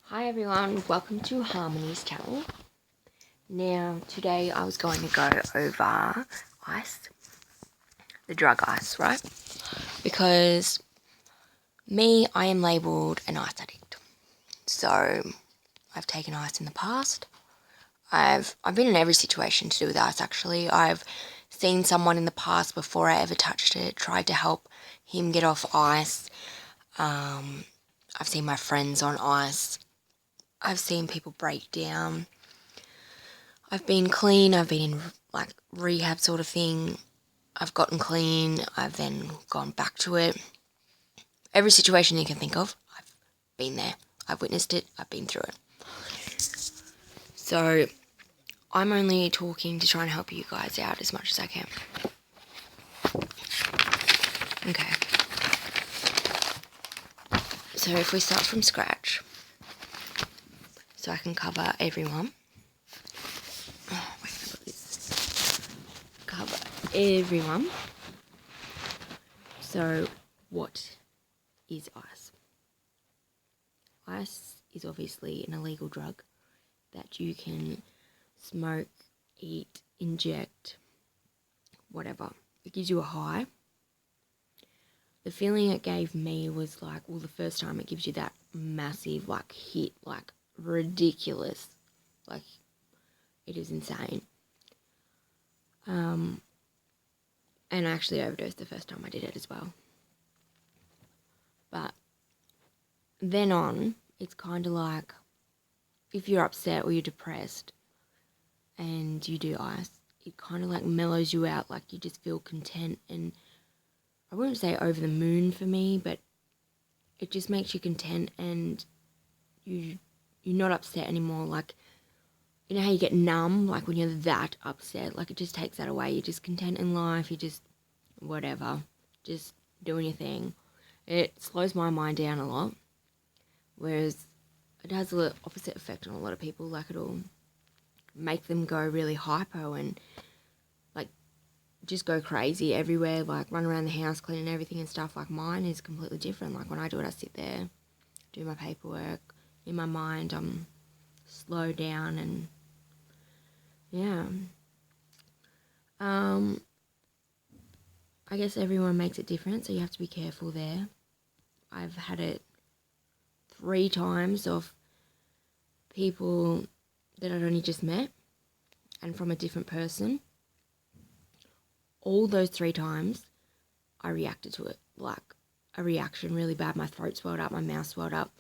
Hi everyone, welcome to Harmony's channel. Now, today I was going to go over ice, the drug ice, right? Because I am labelled an ice addict. So, I've taken ice in the past. I've been in every situation to do with ice actually. I've seen someone in the past before I ever touched it, tried to help him get off ice. I've seen my friends on ice. I've seen people break down. I've been clean. I've been in like rehab sort of thing. I've gotten clean. I've then gone back to it. Every situation you can think of, I've been there. I've witnessed it. I've been through it. So I'm only talking to try and help you guys out as much as I can. Okay. So if we start from scratch, so I can cover everyone. Oh, wait, look at this. Cover everyone. So what is ice? Ice is obviously an illegal drug that you can smoke, eat, inject, whatever. It gives you a high. The feeling it gave me was like, well, the first time it gives you that massive, like, hit, like, ridiculous. Like, it is insane. And I actually overdosed the first time I did it as well. But then on, it's kind of like, if you're upset or you're depressed and you do ice, it kind of like mellows you out, like you just feel content, and I wouldn't say over the moon for me, but it just makes you content and you're not upset anymore. Like, you know how you get numb, like when you're that upset, like it just takes that away. You're just content in life, you just whatever, just doing your thing. It slows my mind down a lot, whereas it has the opposite effect on a lot of people. Like, it'll make them go really hypo and like just go crazy everywhere, like run around the house cleaning everything and stuff. Like, mine is completely different. Like, when I do it, I sit there, do my paperwork. In my mind, I'm slow down and yeah. I guess everyone makes it different, so you have to be careful there. I've had it 3 times of people that I'd only just met and from a different person. All those 3 times, I reacted to it, like a reaction really bad. My throat swelled up, my mouth swelled up,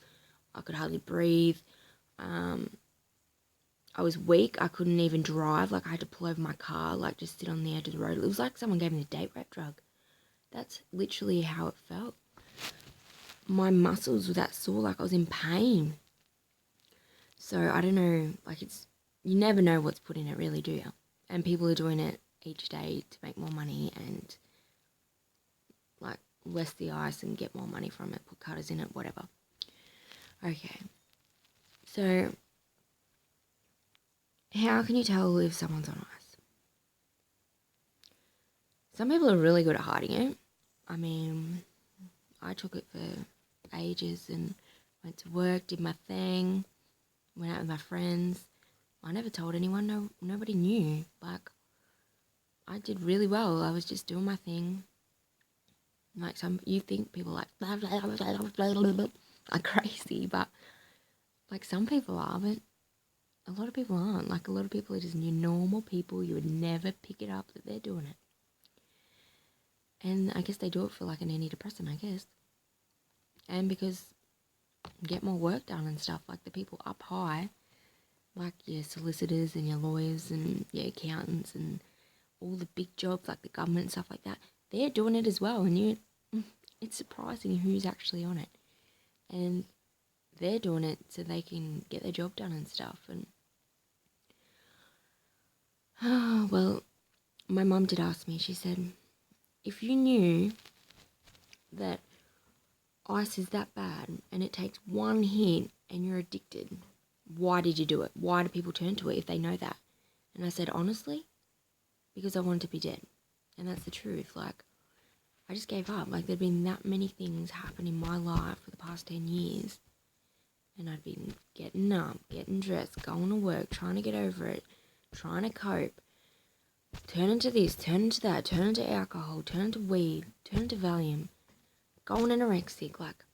I could hardly breathe. I was weak, I couldn't even drive, like I had to pull over my car, like just sit on the edge of the road. It was like someone gave me a date rape drug. That's literally how it felt. My muscles were that sore, like I was in pain. So I don't know, like you never know what's put in it, really, do you? And people are doing it each day to make more money and like less the ice and get more money from it, put cutters in it, whatever. Okay, so how can you tell if someone's on ice? Some people are really good at hiding it. I mean, I took it for ages and went to work, did my thing, went out with my friends. I never told anyone, nobody knew. Like, I did really well. I was just doing my thing. Like, you think people like blah, blah, blah, blah, blah, blah, blah, are crazy, but like some people are, but a lot of people aren't. Like, a lot of people are just normal people. You would never pick it up that they're doing it. And I guess they do it for like an antidepressant, I guess. And because get more work done and stuff, like the people up high, like your solicitors and your lawyers and your accountants and all the big jobs like the government and stuff like that, they're doing it as well. And it's surprising who's actually on it. And they're doing it so they can get their job done and stuff. And well, my mum did ask me, she said, if you knew that ice is that bad and it takes one hit and you're addicted, why did you do it? Why do people turn to it if they know that? And I said, honestly, because I wanted to be dead. And that's the truth. Like, I just gave up. Like, there'd been that many things happen in my life for the past 10 years And I'd been getting up, getting dressed, going to work, trying to get over it, trying to cope, turn into this, turn into that, turn into alcohol, turn into weed, turn into Valium, going anorexic, like,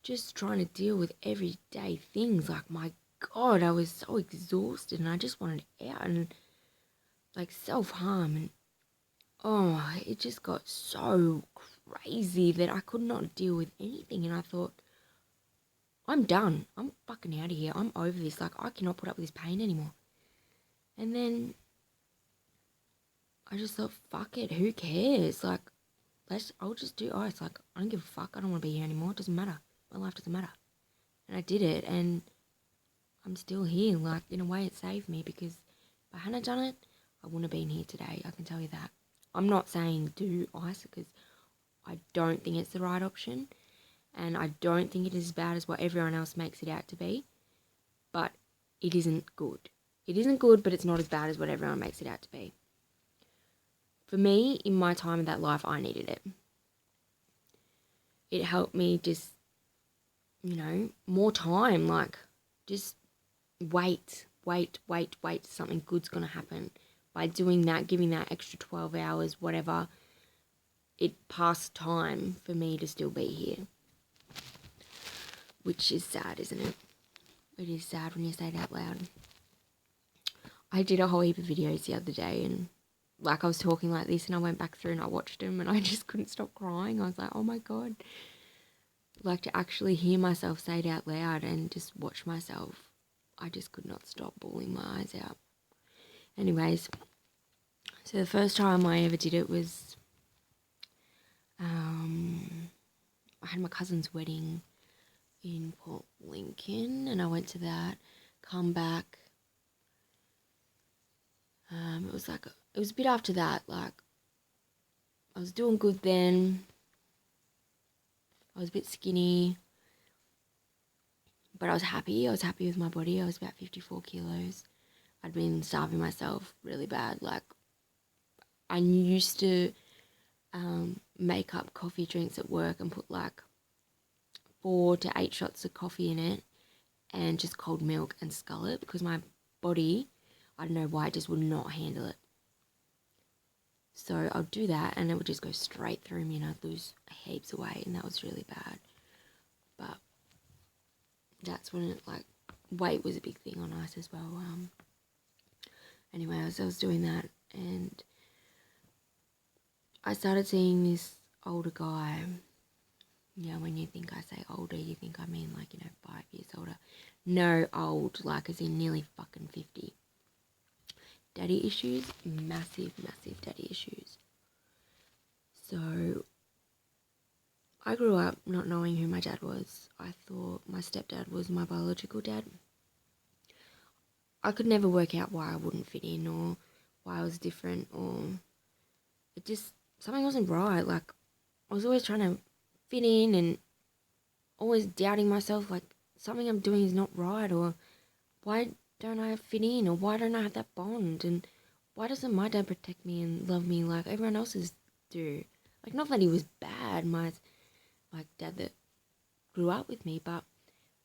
just trying to deal with everyday things. Like, my God, I was so exhausted and I just wanted out, and like self-harm, and oh, it just got so crazy that I could not deal with anything. And I thought, I'm done. I'm fucking out of here. I'm over this. Like, I cannot put up with this pain anymore. And then I just thought, fuck it. Who cares? Like, I'll just do ice. Like, I don't give a fuck. I don't want to be here anymore. It doesn't matter. My life doesn't matter. And I did it, and I'm still here. Like, in a way, it saved me, because if I hadn't done it, I wouldn't have been here today. I can tell you that. I'm not saying do ice, because I don't think it's the right option, and I don't think it is as bad as what everyone else makes it out to be, but it isn't good. It isn't good, but it's not as bad as what everyone makes it out to be. For me, in my time of that life, I needed it. It helped me just, more time, like, just wait, something good's going to happen. By doing that, giving that extra 12 hours, whatever, it passed time for me to still be here. Which is sad, isn't it? It is sad when you say it out loud. I did a whole heap of videos the other day, and like, I was talking like this, and I went back through and I watched them, and I just couldn't stop crying. I was like, oh my God. Like, to actually hear myself say it out loud and just watch myself, I just could not stop bawling my eyes out. Anyways, so the first time I ever did it was, I had my cousin's wedding in Port Lincoln, and I went to that, come back. It was a bit after that, like, I was doing good then. I was a bit skinny, but I was happy. I was happy with my body. I was about 54 kilos. I'd been starving myself really bad. Like, I used to make up coffee drinks at work and put like 4 to 8 shots of coffee in it and just cold milk and scull it, because my body, I don't know why, it just would not handle it. So I'd do that and it would just go straight through me and I'd lose heaps of weight, and that was really bad. But that's when it, like, weight was a big thing on ice as well. Anyway, I was doing that, and I started seeing this older guy. Yeah, when you think I say older, you think I mean, like, 5 years older. No, old, like, as in nearly fucking 50. Daddy issues, massive daddy issues. So I grew up not knowing who my dad was. I thought my stepdad was my biological dad. I could never work out why I wouldn't fit in, or why I was different, or it just, something wasn't right. Like, I was always trying to fit in and always doubting myself, like, something I'm doing is not right, or why don't I fit in, or why don't I have that bond, and why doesn't my dad protect me and love me like everyone else's do? Like, not that he was bad, my dad that grew up with me, but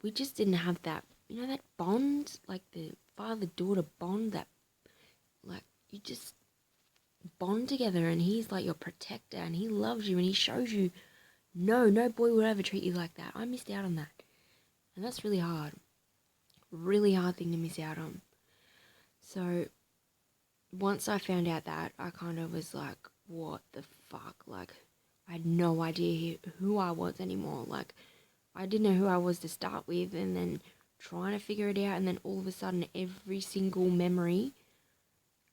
we just didn't have that, that bond, like the father-daughter bond, that, like, you just bond together, and he's like your protector, and he loves you, and he shows you, no boy would ever treat you like that. I missed out on that, and that's really hard thing to miss out on. So once I found out that, I kind of was like, what the fuck? Like, I had no idea who I was anymore. Like, I didn't know who I was to start with, and then trying to figure it out, and then all of a sudden every single memory,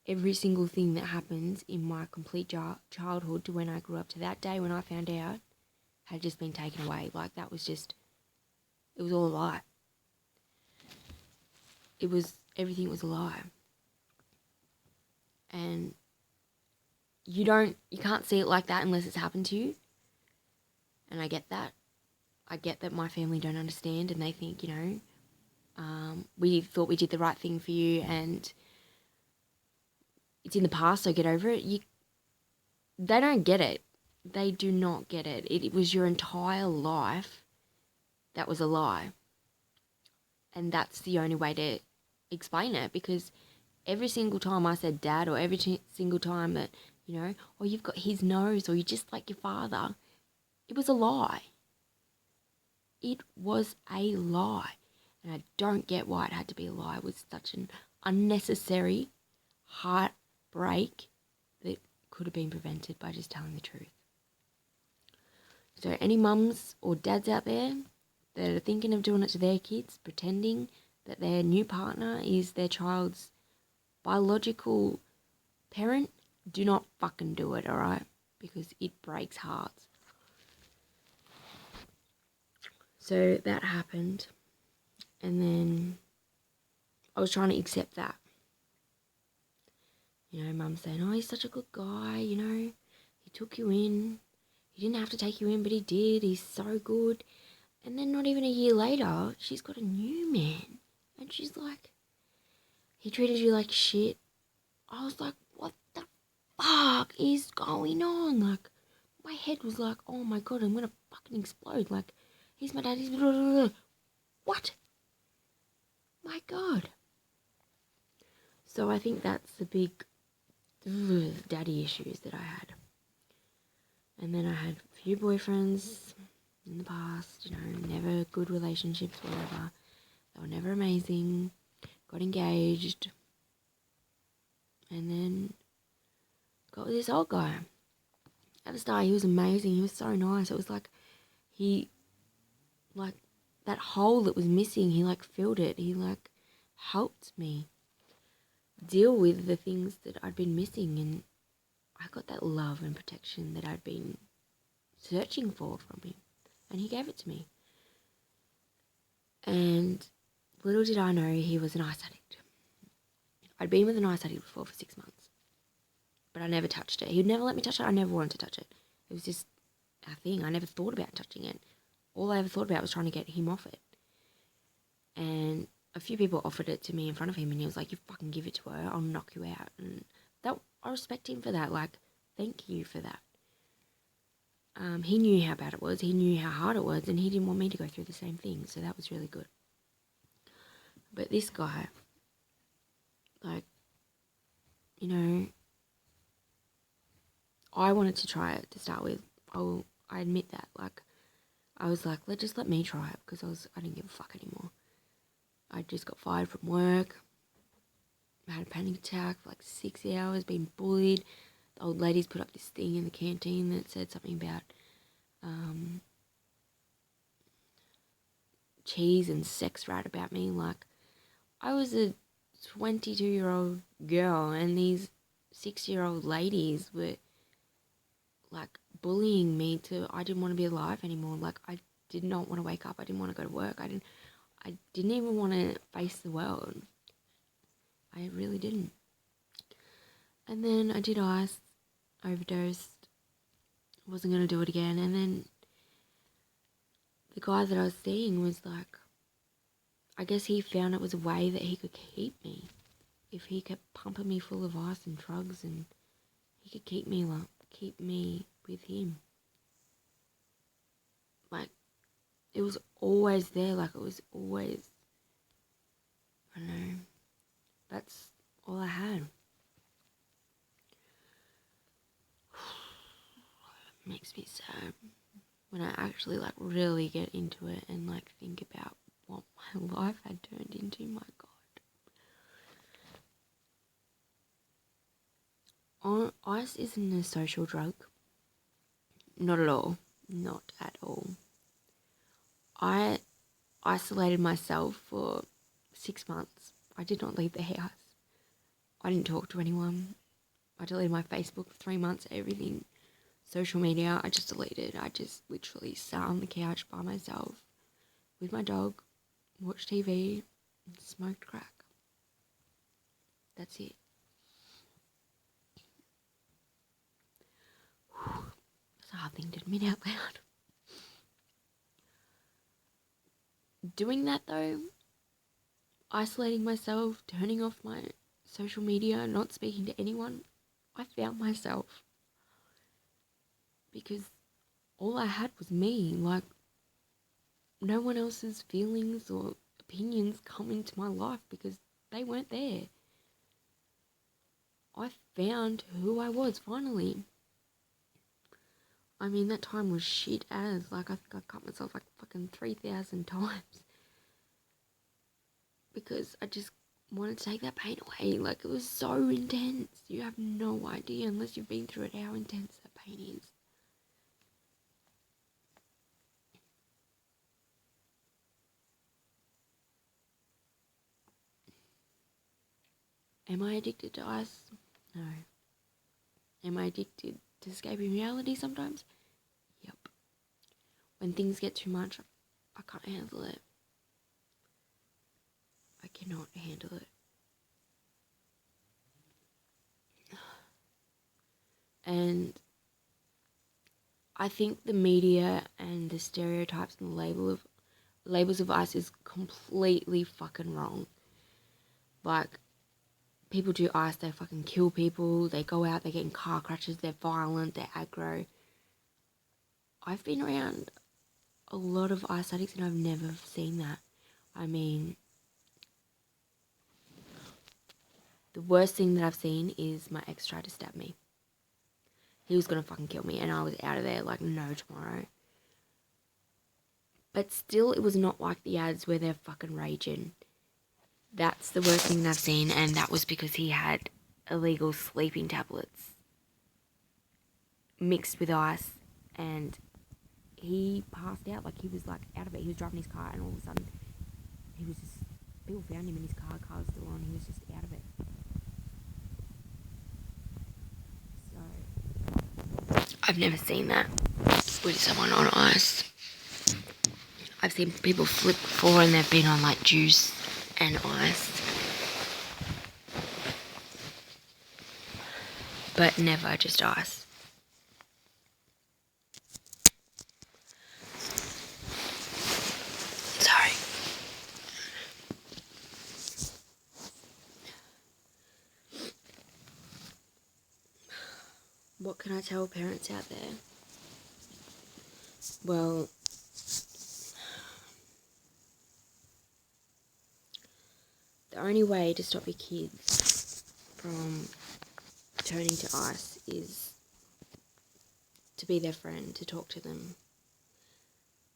every single thing that happens in my complete childhood to when I grew up to that day when I found out had just been taken away. Like, that was just, it was all a lie. Everything was a lie. And you can't see it like that unless it's happened to you. And I get that. I get that my family don't understand, and they think, we thought we did the right thing for you, and it's in the past, so get over it. They don't get it. They do not get it. It was your entire life that was a lie. And that's the only way to explain it, because every single time I said dad, or every single time that, or you've got his nose, or you just like your father, it was a lie. It was a lie. And I don't get why it had to be a lie. It was such an unnecessary heartbreak that could have been prevented by just telling the truth. So any mums or dads out there that are thinking of doing it to their kids, pretending that their new partner is their child's biological parent, do not fucking do it, alright? Because it breaks hearts. So that happened. And then I was trying to accept that. Mum saying, oh, he's such a good guy, he took you in. He didn't have to take you in, but he did. He's so good. And then not even a year later, she's got a new man. And she's like, he treated you like shit. I was like, what the fuck is going on? Like, my head was like, oh my God, I'm going to fucking explode. Like, he's my dad. He's blah, blah, blah. What? My God. So I think that's the big daddy issues that I had. And then I had a few boyfriends in the past, never good relationships, whatever. They were never amazing. Got engaged. And then got with this old guy. At the start, he was amazing. He was so nice. It was like that hole that was missing, he filled it. He helped me deal with the things that I'd been missing, and I got that love and protection that I'd been searching for from him, and he gave it to me. And little did I know he was an ice addict. I'd been with an ice addict before for 6 months, but I never touched it. He'd never let me touch it. I never wanted to touch it. It was just a thing. I never thought about touching it. All I ever thought about was trying to get him off it. And a few people offered it to me in front of him, and he was like, you fucking give it to her, I'll knock you out. And that, I respect him for that. Thank you for that. He knew how bad it was. He knew how hard it was, and he didn't want me to go through the same thing. So that was really good. But this guy, I wanted to try it to start with. I admit that. I was like, just let me try it, because I didn't give a fuck anymore. I just got fired from work. I had a panic attack for 6 hours, being bullied. The old ladies put up this thing in the canteen that said something about cheese and sex rat about me. I was a 22-year-old girl, and these 6-year-old ladies were bullying me I didn't want to be alive anymore. I did not want to wake up. I didn't want to go to work. I didn't even want to face the world. I really didn't. And then I did ice, overdosed, wasn't going to do it again. And then the guy that I was seeing was I guess he found it was a way that he could keep me. If he kept pumping me full of ice and drugs, and he could keep me with him. It was always there. It was always, I don't know, that's all I had. It makes me sad when I actually really get into it and think about what my life had turned into. My God. Ice isn't a social drug. Not at all. Not at all. I isolated myself for 6 months. I did not leave the house. I didn't talk to anyone. I deleted my Facebook for 3 months, everything. Social media, I just deleted. I just literally sat on the couch by myself with my dog, watched TV, and smoked crack. That's it. It's a hard thing to admit out loud. Doing that though, isolating myself, turning off my social media, not speaking to anyone, I found myself. Because all I had was me. No one else's feelings or opinions come into my life because they weren't there. I found who I was finally. I mean, that time was shit as. Like, I think I cut myself like fucking 3,000 times. Because I just wanted to take that pain away. Like, it was so intense. You have no idea unless you've been through it how intense that pain is. Am I addicted to ice? No. Am I addicted to escaping reality sometimes? Yep. When things get too much, I can't handle it. I cannot handle it. And I think the media and the stereotypes and the labels of ice is completely fucking wrong. Like, people do ice, they fucking kill people, they go out, they get in car crashes, they're violent, they're aggro. I've been around a lot of ice addicts and I've never seen that. I mean, the worst thing that I've seen is my ex tried to stab me. He was gonna fucking kill me and I was out of there like no tomorrow. But still, it was not like the ads where they're fucking raging. That's the worst thing that I've seen, and that was because he had illegal sleeping tablets mixed with ice, and he passed out. Like, he was like out of it. He was driving his car and all of a sudden he was just, people found him in his car was still on, he was just out of it. So I've never seen that with someone on ice. I've seen people flip before and they've been on like juice and ice, but never just ice. Sorry. What can I tell parents out there? Well, the only way to stop your kids from turning to ice is to be their friend, to talk to them.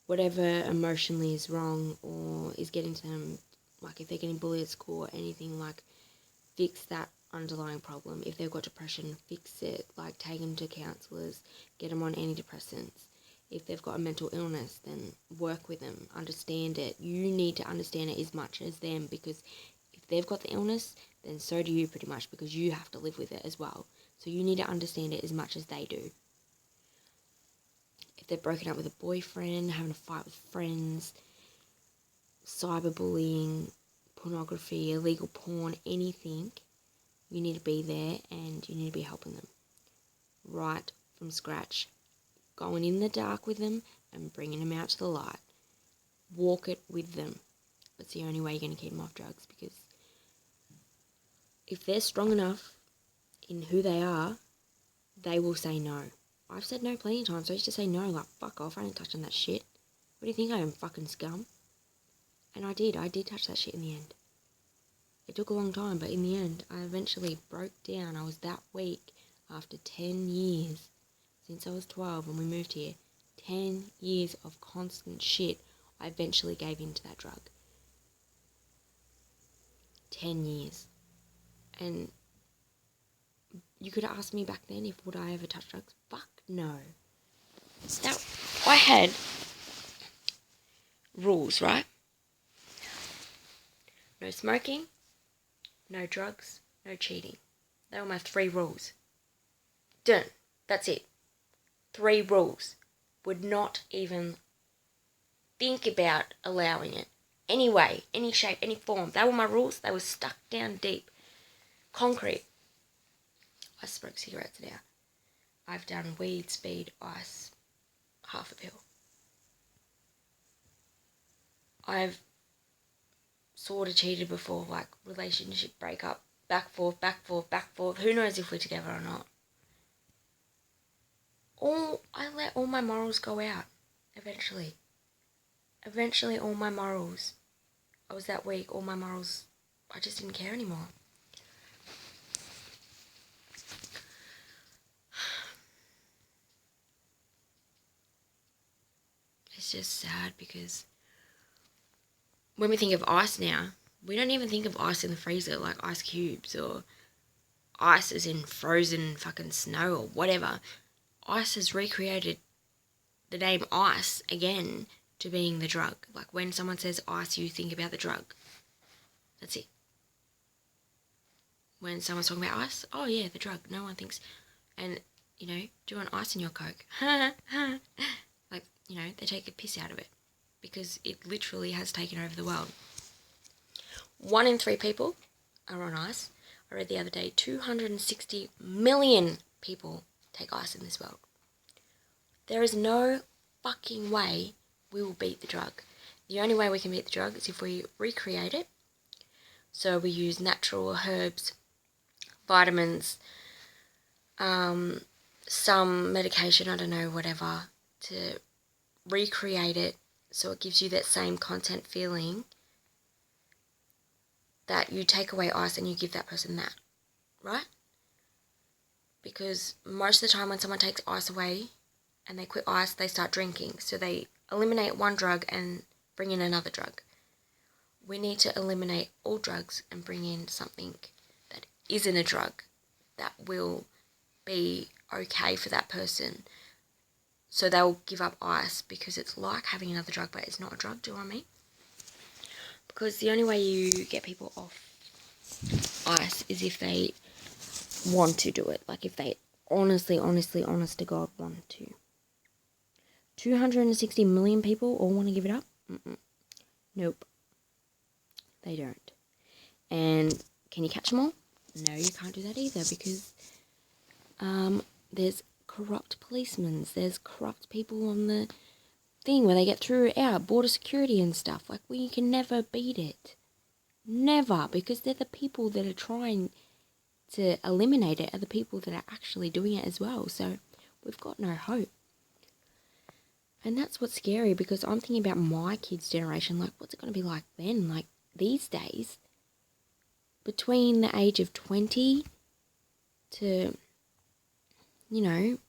Whatever emotionally is wrong or is getting to them, like if they're getting bullied at school or anything, like fix that underlying problem. If they've got depression, fix it. Like take them to counsellors, get them on antidepressants. If they've got a mental illness, then work with them, understand it. You need to understand it as much as them, because if they've got the illness, then so do you pretty much, because you have to live with it as well. So you need to understand it as much as they do. If they're broken up with a boyfriend, having a fight with friends, cyberbullying, pornography, illegal porn, anything, you need to be there and you need to be helping them right from scratch. Going in the dark with them and bringing them out to the light. Walk it with them. That's the only way you're going to keep them off drugs, because if they're strong enough in who they are, they will say no. I've said no plenty of times. I used to say no, like, fuck off, I ain't touching that shit. What do you think I am, fucking scum? And I did touch that shit in the end. It took a long time, but in the end, I eventually broke down. I was that weak after 10 years. Since I was 12 when we moved here, 10 years of constant shit, I eventually gave in to that drug. 10 years. And you could ask me back then if would I ever touch drugs? Fuck no. That, I had rules, right? No smoking, no drugs, no cheating. They were my 3 rules. Done. That's it. 3 rules. Would not even think about allowing it. Any way, any shape, any form. They were my rules. They were stuck down deep. Concrete. I smoke cigarettes now. I've done weed, speed, ice, half a pill. I've sort of cheated before, like relationship breakup, back, forth, back, forth, back, forth. Who knows if we're together or not. I let all my morals go out, eventually. Eventually all my morals. I was that weak, all my morals, I just didn't care anymore. It's just sad because when we think of ice now, we don't even think of ice in the freezer like ice cubes or ice as in frozen fucking snow or whatever. Ice has recreated the name ice again to being the drug. Like when someone says ice, you think about the drug. That's it. When someone's talking about ice, oh yeah, the drug. No one thinks, and do you want ice in your Coke? Like, they take a piss out of it because it literally has taken over the world. 1 in 3 people are on ice. I read the other day 260 million people take ice in this world. There is no fucking way we will beat the drug. The only way we can beat the drug is if we recreate it. So we use natural herbs, vitamins, some medication, I don't know, whatever, to recreate it so it gives you that same content feeling that you take away ice and you give that person that, right? Because most of the time when someone takes ice away and they quit ice, they start drinking. So they eliminate one drug and bring in another drug. We need to eliminate all drugs and bring in something that isn't a drug that will be okay for that person. So they'll give up ice because it's like having another drug, but it's not a drug, do you know what I mean? Because the only way you get people off ice is if they want to do it. Like if they honest to God want to. 260 million people all want to give it up? Nope. They don't. And can you catch them all? No, you can't do that either because there's corrupt policemen, there's corrupt people on the thing where they get through our border security and stuff. Like, we can never beat it. Never, because they're the people that are trying to eliminate it are the people that are actually doing it as well. So we've got no hope. And that's what's scary, because I'm thinking about my kids' generation. Like, what's it going to be like then? Like, these days, between the age of 20 to, what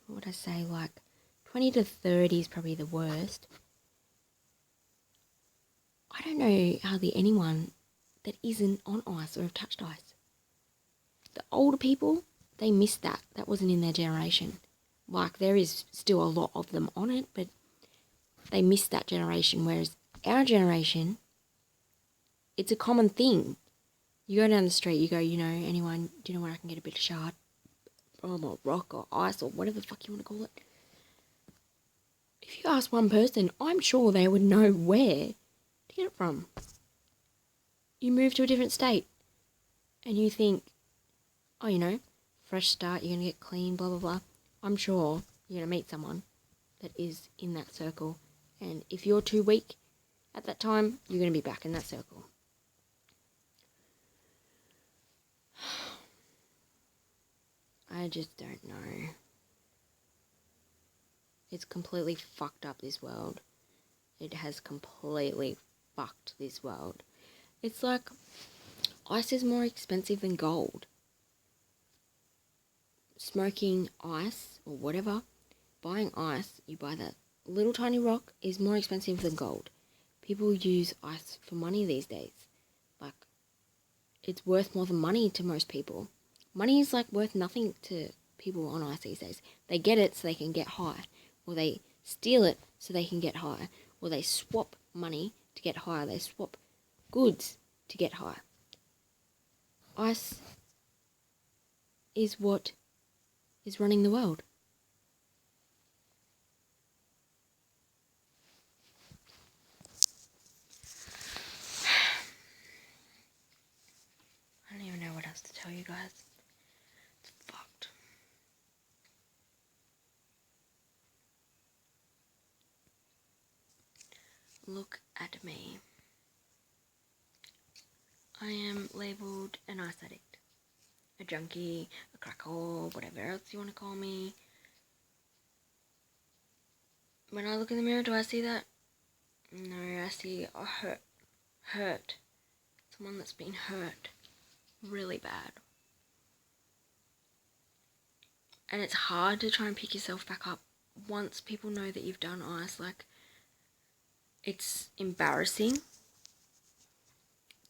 would I say, like 20 to 30 is probably the worst. I don't know hardly anyone that isn't on ice or have touched ice. The older people, they missed that. That wasn't in their generation. Like, there is still a lot of them on it, but they missed that generation. Whereas our generation, it's a common thing. You go down the street, you go, anyone, do you know where I can get a bit of shard from, or rock or ice or whatever the fuck you want to call it? If you ask one person, I'm sure they would know where to get it from. You move to a different state and you think, oh, fresh start, you're going to get clean, blah, blah, blah. I'm sure you're going to meet someone that is in that circle. And if you're too weak at that time, you're going to be back in that circle. I just don't know. It's completely fucked up, this world. It has completely fucked this world. It's like ice is more expensive than gold. Smoking ice or whatever, buying ice, you buy that little tiny rock, is more expensive than gold. People use ice for money these days. Like, it's worth more than money to most people. Money is like worth nothing to people on ice these days. They get it so they can get high, or they steal it so they can get high, or they swap money to get higher. They swap goods to get high. Ice is what is running the world. I don't even know what else to tell you guys. It's fucked. Look at me. I am labelled an ice addict, a junkie, a cracker, whatever else you want to call me. When I look in the mirror, do I see that? No, I see a hurt. hurt. Someone that's been hurt really bad. And it's hard to try and pick yourself back up once people know that you've done ice. Like, it's embarrassing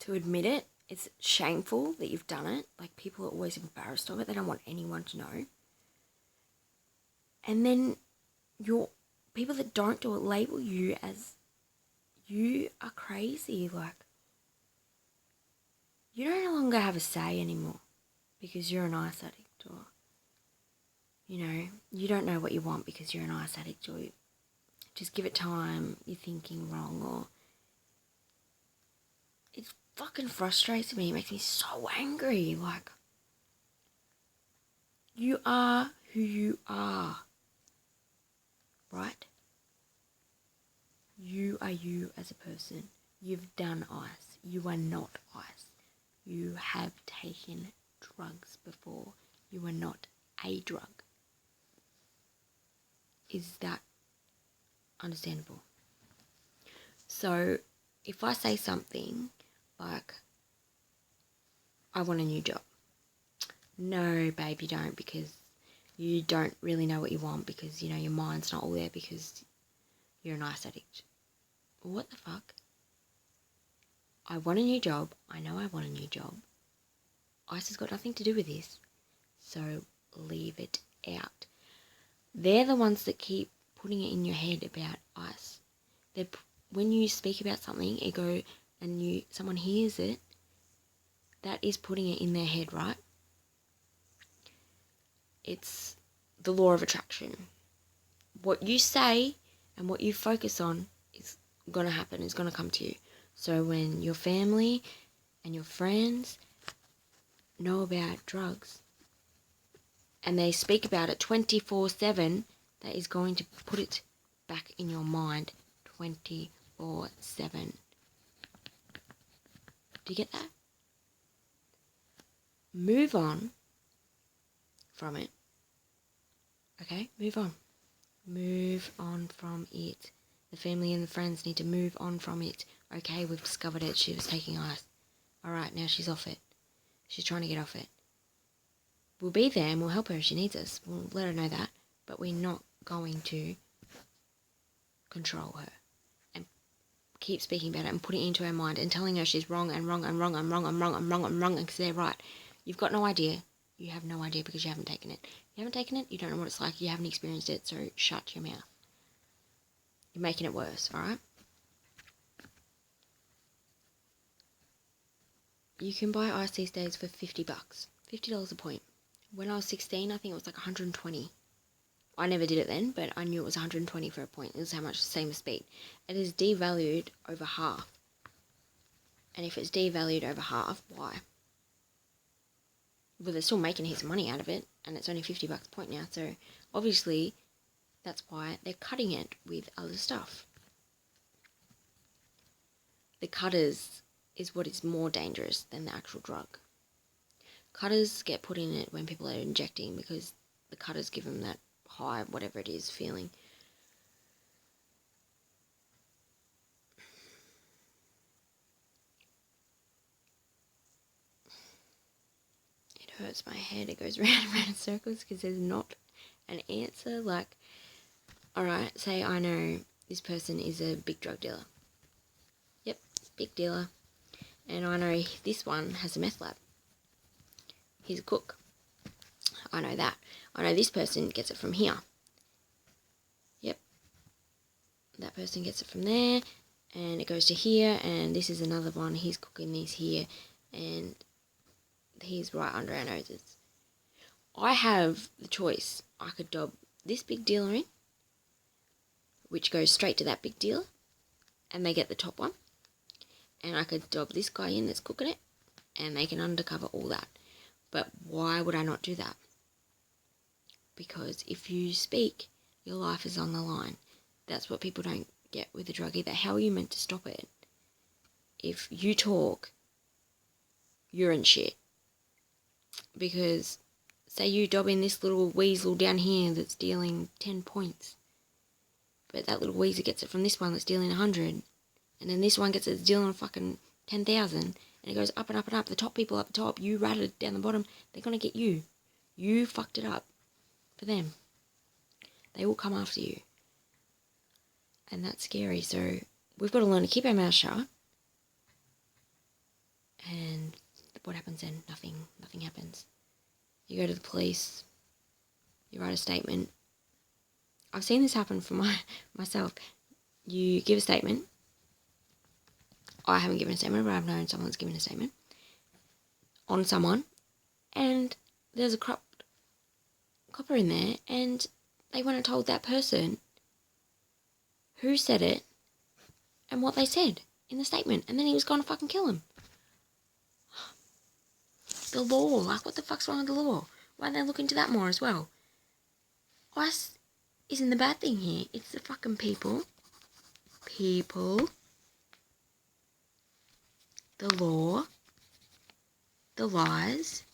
to admit it. It's shameful that you've done it. Like, people are always embarrassed of it. They don't want anyone to know. And then people that don't do it label you as, you are crazy. Like, you no longer have a say anymore because you're an ice addict, or, you know, you don't know what you want because you're an ice addict, or just give it time, you're thinking wrong, or it fucking frustrates me. It makes me so angry. Like, you are who you are, right? You are you as a person. You've done ice. You are not ice. You have taken drugs before. You are not a drug. Is that understandable? So if I say something like, I want a new job. No, babe, you don't, because you don't really know what you want, because, you know, your mind's not all there because you're an ice addict. What the fuck? I want a new job. I know I want a new job. Ice has got nothing to do with this. So leave it out. They're the ones that keep putting it in your head about ice. When you speak about something, someone hears it, that is putting it in their head, right? It's the law of attraction. What you say and what you focus on is going to happen, is going to come to you. So when your family and your friends know about drugs and they speak about it 24/7, that is going to put it back in your mind 24/7. Do you get that? Move on from it. Okay? Move on. Move on from it. The family and the friends need to move on from it. Okay, we've discovered it. She was taking ice. Alright, now she's off it. She's trying to get off it. We'll be there and we'll help her if she needs us. We'll let her know that. But we're not going to control her and keep speaking about it and putting it into her mind and telling her she's wrong and wrong and wrong and wrong and wrong and wrong and wrong because they're right. You've got no idea. You have no idea because you haven't taken it. You haven't taken it, you don't know what it's like, you haven't experienced it, so shut your mouth. You're making it worse, alright? You can buy ice these days for $50. $50 a point. When I was 16, I think it was like 120. I never did it then, but I knew it was 120 for a point. It was how much, same as speed. It is devalued over half. And if it's devalued over half, why? Well, they're still making heaps of money out of it, and it's only $50 a point now, so obviously that's why they're cutting it with other stuff. The cutters is what is more dangerous than the actual drug. Cutters get put in it when people are injecting because the cutters give them that high, whatever it is, feeling. It hurts my head. It goes round and round in circles because there's not an answer. Like, alright, say I know this person is a big drug dealer. Yep, big dealer. And I know this one has a meth lab. He's a cook. I know that. I know this person gets it from here. Yep. That person gets it from there, and it goes to here, and this is another one. He's cooking these here, and he's right under our noses. I have the choice. I could dob this big dealer in, which goes straight to that big dealer, and they get the top one. And I could dob this guy in that's cooking it, and they can undercover all that. But why would I not do that? Because if you speak, your life is on the line. That's what people don't get with the drug either. How are you meant to stop it? If you talk, you're in shit. Because say you dob in this little weasel down here that's dealing 10 points. But that little weasel gets it from this one that's dealing 100. And then this one gets a deal on fucking 10,000, and it goes up and up and up. The top people up the top, you ratted down the bottom, they're going to get you. You fucked it up for them. They will come after you. And that's scary. So we've got to learn to keep our mouth shut. And what happens then? Nothing happens. You go to the police. You write a statement. I've seen this happen for myself. You give a statement. I haven't given a statement, but I've known someone that's given a statement on someone. And there's a copper in there, and they went and told that person who said it and what they said in the statement, and then he was going to fucking kill him. The law, like, what the fuck's wrong with the law? Why don't they look into that more as well? Us isn't the bad thing here. It's the fucking people. The law. The lies.